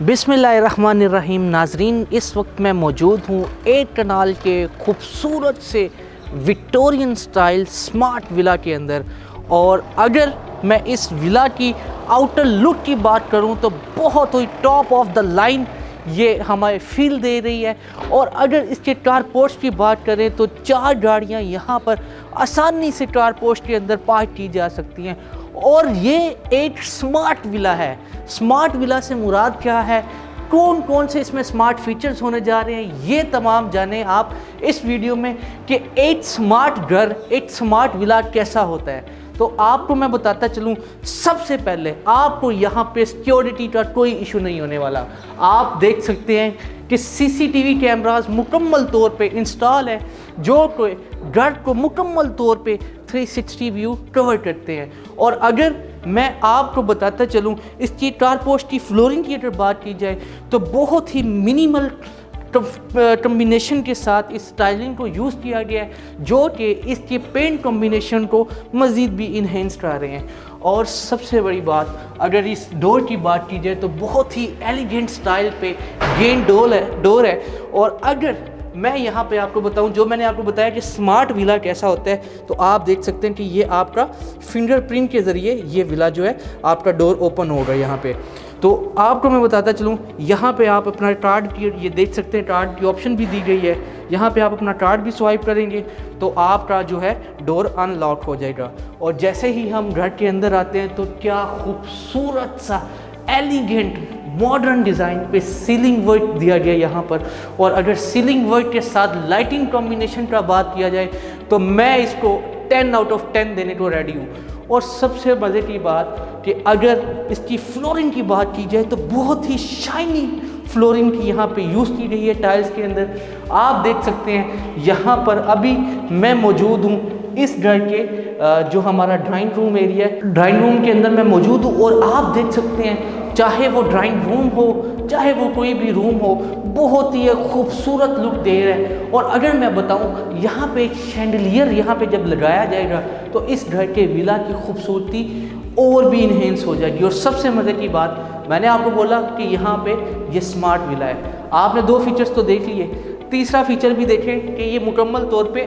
बिस्मिल्लाहिर्रहमानिर्रहीम। नाजरीन, इस वक्त मैं मौजूद हूँ 8 कनाल के खूबसूरत से विक्टोरियन स्टाइल स्मार्ट विला के अंदर। और अगर मैं इस विला की आउटर लुक की बात करूँ तो बहुत ही टॉप ऑफ द लाइन ये हमें फील दे रही है। और अगर इसके कारपोर्ट्स की बात करें तो 4 गाड़ियाँ यहाँ पर आसानी से कारपोर्ट्स के अंदर पार्क की जा सकती हैं। और ये एक स्मार्ट विला है। स्मार्ट विला से मुराद क्या है, कौन कौन से इसमें स्मार्ट फीचर्स होने जा रहे हैं, ये तमाम जाने आप इस वीडियो में कि एक स्मार्ट घर, एक स्मार्ट विला कैसा होता है। तो आपको मैं बताता चलूँ, सबसे पहले आपको यहाँ पे सिक्योरिटी का कोई इशू नहीं होने वाला। आप देख सकते हैं कि सीसीटीवी कैमरास मुकम्मल तौर पे इंस्टॉल है, जो कोई घर को मुकम्मल तौर पे 360 व्यू कवर करते हैं। और अगर मैं आपको बताता चलूँ इसकी कारपोर्ट्स की फ्लोरिंग की अगर बात की जाए तो बहुत ही मिनिमल कॉम्बिनेशन के साथ इस स्टाइलिंग को यूज़ किया गया है, जो कि इसके पेंट कॉम्बिनेशन को मज़ीद भी इन्हेंस कर रहे हैं। और सबसे बड़ी बात, अगर इस डोर की बात की जाए तो बहुत ही एलिगेंट स्टाइल पे गेन डोर है। और अगर मैं यहाँ पे आपको बताऊँ, जो मैंने आपको बताया कि स्मार्ट विला कैसा होता है, तो आप देख सकते हैं कि ये आपका फिंगरप्रिंट के ज़रिए ये विला जो है आपका डोर ओपन होगा यहाँ पे। तो आपको मैं बताता चलूँ, यहाँ पे आप अपना कार्ड की, ये देख सकते हैं कार्ड की ऑप्शन भी दी गई है। यहाँ पे आप अपना कार्ड भी स्वाइप करेंगे तो आपका जो है डोर अनलॉक हो जाएगा। और जैसे ही हम घर के अंदर आते हैं तो क्या खूबसूरत सा एलिगेंट मॉडर्न डिज़ाइन पे सीलिंग वर्क दिया गया यहाँ पर। और अगर सीलिंग वर्क के साथ लाइटिंग कॉम्बिनेशन का बात किया जाए तो मैं इसको 10 आउट ऑफ 10 देने को रेडी हूँ। और सबसे मज़े की बात कि अगर इसकी फ्लोरिंग की बात की जाए तो बहुत ही शाइनी फ्लोरिंग की यहाँ पे यूज़ की गई है टाइल्स के अंदर। आप देख सकते हैं यहाँ पर अभी मैं मौजूद हूँ इस घर के जो हमारा ड्राइंग रूम एरिया है, ड्राइंग रूम के अंदर मैं मौजूद हूँ। और आप देख सकते हैं चाहे वो ड्राइंग रूम हो, चाहे वो कोई भी रूम हो, बहुत ही खूबसूरत लुक दे रहा है। और अगर मैं बताऊं, यहाँ पे एक शैंडलियर यहाँ पे जब लगाया जाएगा तो इस घर के विला की खूबसूरती और भी इन्हेंस हो जाएगी। और सबसे मज़े की बात, मैंने आपको बोला कि यहाँ पे ये स्मार्ट विला है। आपने 2 फीचर्स तो देख लिए, तीसरा फीचर भी देखें कि ये मुकम्मल तौर पे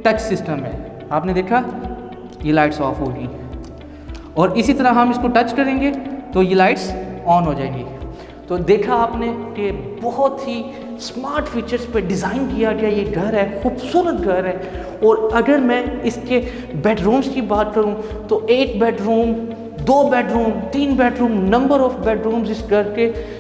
टच सिस्टम है। आपने देखा ये लाइट्स ऑफ होगी और इसी तरह हम इसको टच करेंगे तो ये लाइट्स ऑन हो जाएंगी। तो देखा आपने कि बहुत ही स्मार्ट फीचर्स पे डिज़ाइन किया गया ये घर है, खूबसूरत घर है। और अगर मैं इसके बेडरूम्स की बात करूं तो 1 bedroom, 2 bedroom, 3 bedroom, number of bedrooms इस घर के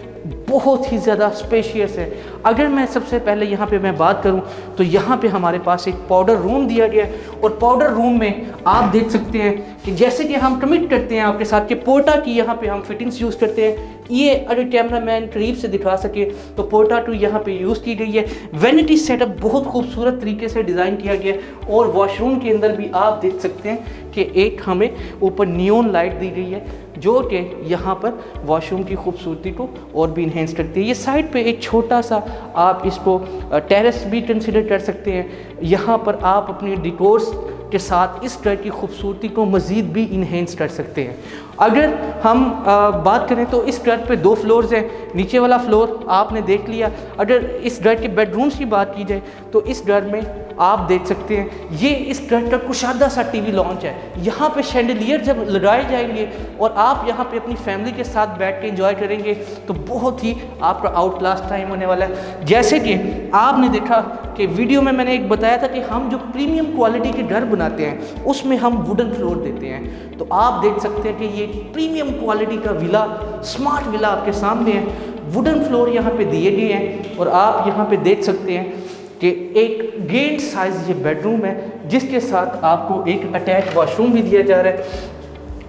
बहुत ही ज़्यादा स्पेशियस है। अगर मैं सबसे पहले यहाँ पे मैं बात करूँ तो यहाँ पे हमारे पास एक पाउडर रूम दिया गया है। और पाउडर रूम में आप देख सकते हैं कि जैसे कि हम कमिट करते हैं आपके साथ कि पोर्टा की यहाँ पे हम फिटिंग्स यूज़ करते हैं। ये अगर कैमरामैन करीब से दिखा सके तो पोर्टा 2 यहाँ पे यूज़ की गई है। वैनिटी सेटअप बहुत खूबसूरत तरीके से डिज़ाइन किया गया है। और वॉशरूम के अंदर भी आप देख सकते हैं कि एक हमें ऊपर नियॉन लाइट दी गई है, जो कि यहाँ पर वॉशरूम की खूबसूरती को और भी इन्हेंस करती है। ये साइड पे एक छोटा सा आप इसको टेरेस भी कंसिडर कर सकते हैं। यहाँ पर आप अपनी डिकोर्स के साथ इस घर की खूबसूरती को मज़ीद भी इन्हेंस कर सकते हैं। अगर हम बात करें तो इस घर पे 2 फ्लोर्स हैं। नीचे वाला फ्लोर आपने देख लिया। अगर इस घर के बेडरूम्स की बात की जाए तो इस घर में आप देख सकते हैं ये इस घर का कुशादा सा टीवी लॉन्च है। यहाँ पे शैंडलियर जब लगाए जाएंगे और आप यहाँ पे अपनी फैमिली के साथ बैठ के एंजॉय करेंगे तो बहुत ही आपका आउट क्लास टाइम होने वाला है। जैसे कि आपने देखा कि वीडियो में मैंने एक बताया था कि हम जो प्रीमियम क्वालिटी के घर बनाते हैं उसमें हम वुडन फ्लोर देते हैं। तो आप देख सकते हैं कि ये प्रीमियम क्वालिटी का विला, स्मार्ट विला आपके सामने है। वुडन फ्लोर यहाँ पे दिए गए हैं। और आप यहाँ पे देख सकते हैं कि एक ग्रैंड साइज ये बेडरूम है, जिसके साथ आपको एक अटैच वॉशरूम भी दिया जा रहा है।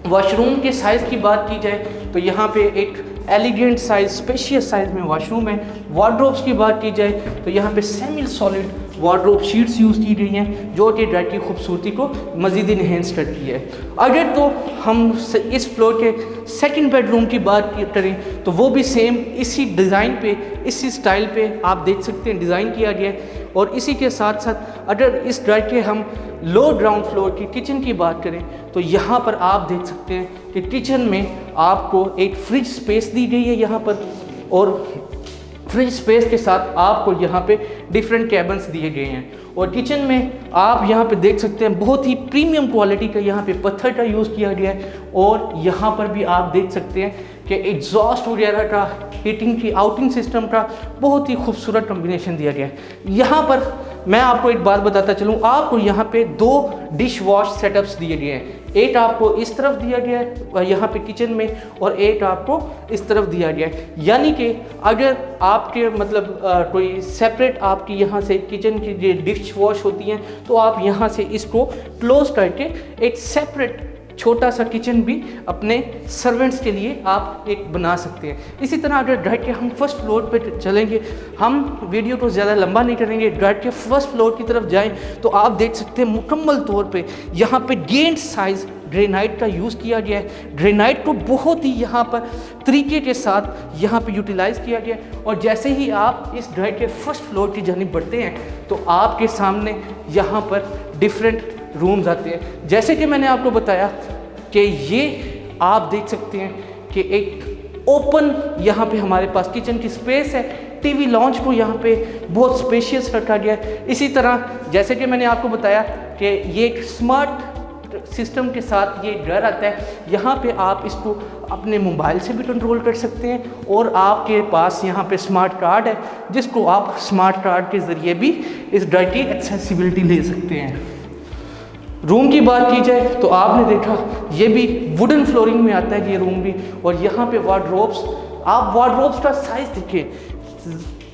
वॉशरूम के साइज़ की बात की जाए तो यहाँ पे एक एलिगेंट साइज, स्पेशियस साइज में वॉशरूम है। वार्डरोब्स की बात की जाए तो यहाँ पे semi solid wardrobe sheets use की गई हैं, जो कि घर की खूबसूरती को मज़ीद इन्हेंस करती है। अगर तो हम इस फ्लोर के सेकंड बेडरूम की बात करें तो वो भी सेम इसी डिज़ाइन पे, इसी स्टाइल पे आप देख सकते हैं डिज़ाइन किया गया है। और इसी के साथ साथ अगर इस घर के हम लो ग्राउंड फ्लोर की किचन की बात करें तो यहाँ पर आप देख सकते हैं कि किचन में आपको एक फ्रिज स्पेस दी गई है यहाँ पर। और फ्रिज स्पेस के साथ आपको यहाँ पे डिफरेंट कैबिन्स दिए गए हैं। और किचन में आप यहाँ पे देख सकते हैं बहुत ही प्रीमियम क्वालिटी का यहाँ पे पत्थर का यूज़ किया गया है। और यहाँ पर भी आप देख सकते हैं कि एग्जॉस्ट वगैरह का, हीटिंग की, आउटिंग सिस्टम का बहुत ही खूबसूरत कॉम्बिनेशन दिया गया है। यहाँ पर मैं आपको एक बात बताता चलूँ, आपको यहाँ पे 2 डिश वॉश सेटअप्स दिए गए हैं। एक आपको इस तरफ दिया गया है यहाँ पे किचन में, और एक आपको इस तरफ दिया गया है। यानी कि अगर आपके मतलब कोई सेपरेट आपकी यहाँ से किचन की जो डिश वॉश होती हैं, तो आप यहाँ से इसको क्लोज करके एक सेपरेट छोटा सा किचन भी अपने सर्वेंट्स के लिए आप एक बना सकते हैं। इसी तरह अगर घर के हम फर्स्ट फ्लोर पे चलेंगे, हम वीडियो को ज़्यादा लंबा नहीं करेंगे, घर के फर्स्ट फ्लोर की तरफ जाएं तो आप देख सकते हैं मुकम्मल तौर पे यहाँ पे गेंद साइज़ ग्रेनाइट का यूज़ किया गया है। ग्रेनाइट को बहुत ही यहाँ पर तरीके के साथ यहाँ पे यूटिलाइज़ किया गया है। और जैसे ही आप इस घर के फर्स्ट फ्लोर की जानिब बढ़ते हैं तो आपके सामने यहाँ पर डिफरेंट रूम्स आते हैं। जैसे कि मैंने आपको बताया कि ये आप देख सकते हैं कि एक ओपन यहाँ पे हमारे पास किचन की स्पेस है। टीवी लॉन्च को यहाँ पे बहुत स्पेशियस रखा गया है। इसी तरह जैसे कि मैंने आपको बताया कि ये एक स्मार्ट सिस्टम के साथ ये ड्रायर आता है। यहाँ पे आप इसको अपने मोबाइल से भी कंट्रोल कर सकते हैं, और आपके पास यहाँ पे स्मार्ट कार्ड है जिसको आप स्मार्ट कार्ड के ज़रिए भी इस ड्रायर की एक्सेसिबिलिटी ले सकते हैं। रूम की बात की जाए तो आपने देखा ये भी वुडन फ्लोरिंग में आता है ये रूम भी। और यहाँ पे वार्डरोब्स, आप वार्डरोब्स का साइज़ देखें,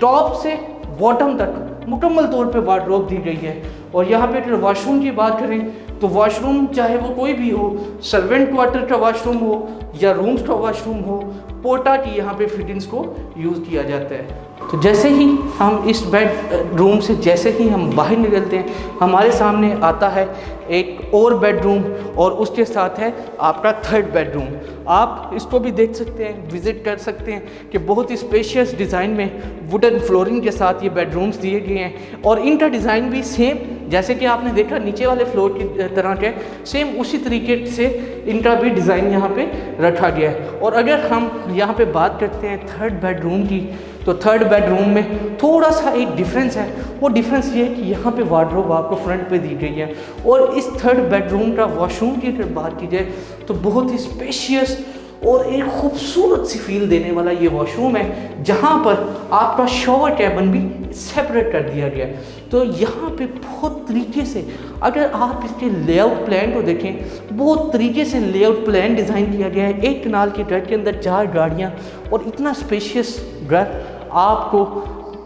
टॉप से बॉटम तक मुकम्मल तौर पे वार्डरोब दी गई है। और यहाँ पे अगर वॉशरूम की बात करें तो वॉशरूम चाहे वो कोई भी हो, सर्वेंट क्वार्टर का वॉशरूम हो या रूम्स का वॉशरूम हो, पोर्टा की यहाँ पे फिटिंग्स को यूज़ किया जाता है। तो जैसे ही हम इस बेडरूम से जैसे ही हम बाहर निकलते हैं, हमारे सामने आता है एक और बेडरूम, और उसके साथ है आपका थर्ड बेडरूम। आप इसको भी देख सकते हैं, विज़िट कर सकते हैं कि बहुत ही स्पेशियस डिज़ाइन में वुडन फ्लोरिंग के साथ ये बेडरूम्स दिए गए हैं। और इनका डिज़ाइन भी सेम जैसे कि आपने देखा नीचे वाले फ्लोर की तरह के, सेम उसी तरीके से इनका भी डिज़ाइन यहाँ पे रखा गया है। और अगर हम यहाँ पे बात करते हैं थर्ड बेडरूम की, तो थर्ड बेडरूम में थोड़ा सा एक डिफरेंस है। वो डिफरेंस ये है कि यहाँ पे वार्डरोब आपको फ्रंट पे दी गई है। और इस थर्ड बेडरूम का वॉशरूम की अगर बात की जाए तो बहुत ही स्पेशियस और एक खूबसूरत सी फील देने वाला ये वॉशरूम है, जहाँ पर आपका शॉवर कैबिन भी सेपरेट कर दिया गया है। तो यहाँ पे बहुत तरीके से अगर आप इसके लेआउट प्लान को देखें, बहुत तरीके से लेआउट प्लान डिज़ाइन किया गया है। एक कनाल के घर के अंदर 4 गाड़ियाँ, और इतना स्पेशियस घर आपको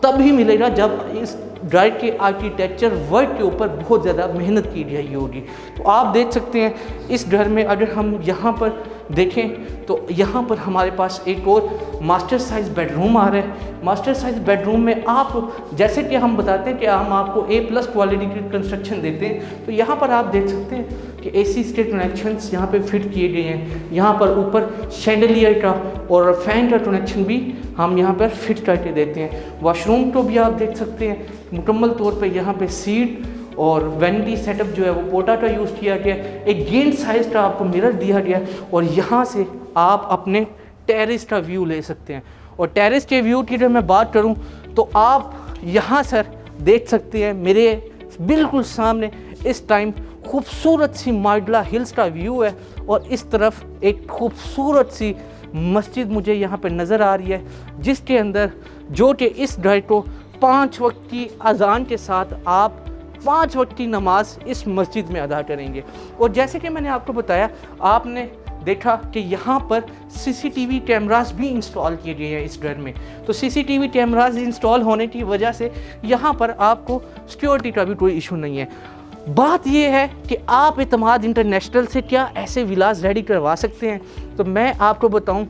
तभी मिलेगा जब इस घर के आर्किटेक्चर वर्क के ऊपर बहुत ज़्यादा मेहनत की गई होगी। तो आप देख सकते हैं इस घर में अगर हम यहाँ पर देखें तो यहाँ पर हमारे पास एक और मास्टर साइज़ बेडरूम आ रहा है। मास्टर साइज़ बेडरूम में आप जैसे कि हम बताते हैं कि हम आपको A+ क्वालिटी की कंस्ट्रक्शन देते हैं, तो यहाँ पर आप देख सकते हैं कि AC के कनेक्शंस यहाँ पे फिट किए गए हैं। यहाँ पर ऊपर शैंडलियर का और फैन का कनेक्शन भी हम यहाँ पर फिट करके देते हैं। वॉशरूम को भी आप देख सकते हैं मुकम्मल तौर पे यहाँ पे सीट और वैनिटी सेटअप जो है वो पोर्टा का यूज़ किया गया। एक गेंद साइज़ का आपको मिरर दिया गया, और यहाँ से आप अपने टेरेस का व्यू ले सकते हैं। और टेरेस के व्यू की अगर मैं बात करूँ तो आप यहाँ सर देख सकते हैं मेरे बिल्कुल सामने इस टाइम खूबसूरत सी मार्डला हिल्स का व्यू है, और इस तरफ एक खूबसूरत सी मस्जिद मुझे यहाँ पे नज़र आ रही है, जिसके अंदर जो कि इस घर को 5 वक्त की अजान के साथ आप 5 वक्त की नमाज इस मस्जिद में अदा करेंगे। और जैसे कि मैंने आपको बताया, आपने देखा कि यहाँ पर CCTV कैमरास भी इंस्टॉल किए गए हैं इस घर में। तो CCTV कैमरास इंस्टॉल होने की वजह से यहाँ पर आपको सिक्योरिटी का भी कोई इशू नहीं है। बात यह है कि आप एतमाद इंटरनेशनल से क्या ऐसे विलास रेडी करवा सकते हैं, तो मैं आपको बताऊं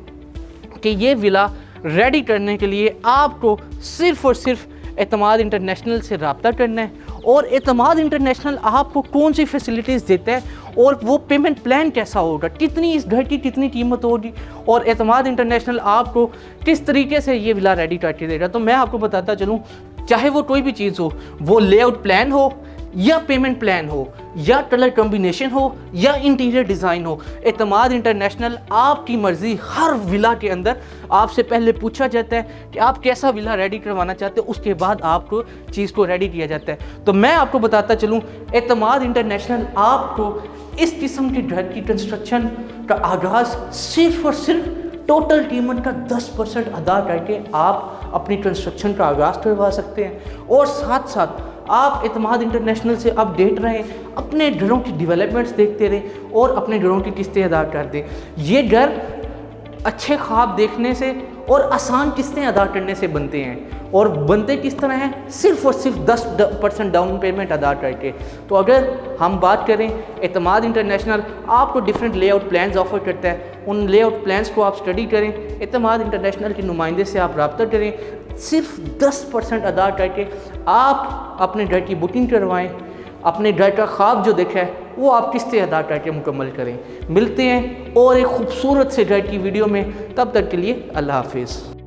कि ये विला रेडी करने के लिए आपको सिर्फ़ और सिर्फ एतमाद इंटरनेशनल से रब्ता करना है। और एतमाद इंटरनेशनल आपको कौन सी फैसिलिटीज़ देता है और वो पेमेंट प्लान कैसा होगा, कितनी इस घर की कितनी कीमत होगी, और एतमाद इंटरनेशनल आपको किस तरीके से ये विला रेडी करके देगा, तो मैं आपको बताता चलूँ, चाहे वो कोई भी चीज़ हो, वो लेआउट प्लान हो या पेमेंट प्लान हो, या कलर कॉम्बिनेशन हो, या इंटीरियर डिज़ाइन हो, एतमाद इंटरनेशनल आपकी मर्ज़ी हर विला के अंदर आपसे पहले पूछा जाता है कि आप कैसा विला रेडी करवाना चाहते हो, उसके बाद आपको चीज़ को रेडी किया जाता है। तो मैं आपको बताता चलूँ, एतमाद इंटरनेशनल आपको इस किस्म के घर की कंस्ट्रक्शन का आगाज़ सिर्फ और सिर्फ टोटल कीमत का 10% अदा करके आप अपनी कंस्ट्रक्शन का आगाज़ करवा सकते हैं। और साथ साथ आप एतमाद इंटरनेशनल से अपडेट रहें, अपने घरों की डेवलपमेंट्स देखते रहें और अपने घरों की किस्तें अदा कर दें। ये घर अच्छे ख्वाब देखने से और आसान किस्तें अदा करने से बनते हैं, और बनते किस तरह हैं, सिर्फ और सिर्फ 10% डाउन पेमेंट अदा करके। तो अगर हम बात करें, एतमाद इंटरनेशनल आपको डिफरेंट लेआउट प्लान्स ऑफर करता है, उन लेआउट प्लान्स को आप स्टडी करें, एतमाद इंटरनेशनल के नुमाइंदे से आप रब्ता करें, सिर्फ 10% अदा करके आप अपने घर की बुकिंग करवाएं, अपने घर का ख्वाब जो देखा है वो आप किस्तें अदा करके मुकम्मल करें। मिलते हैं और एक खूबसूरत से घर की वीडियो में, तब तक के लिए अल्लाह हाफिज़।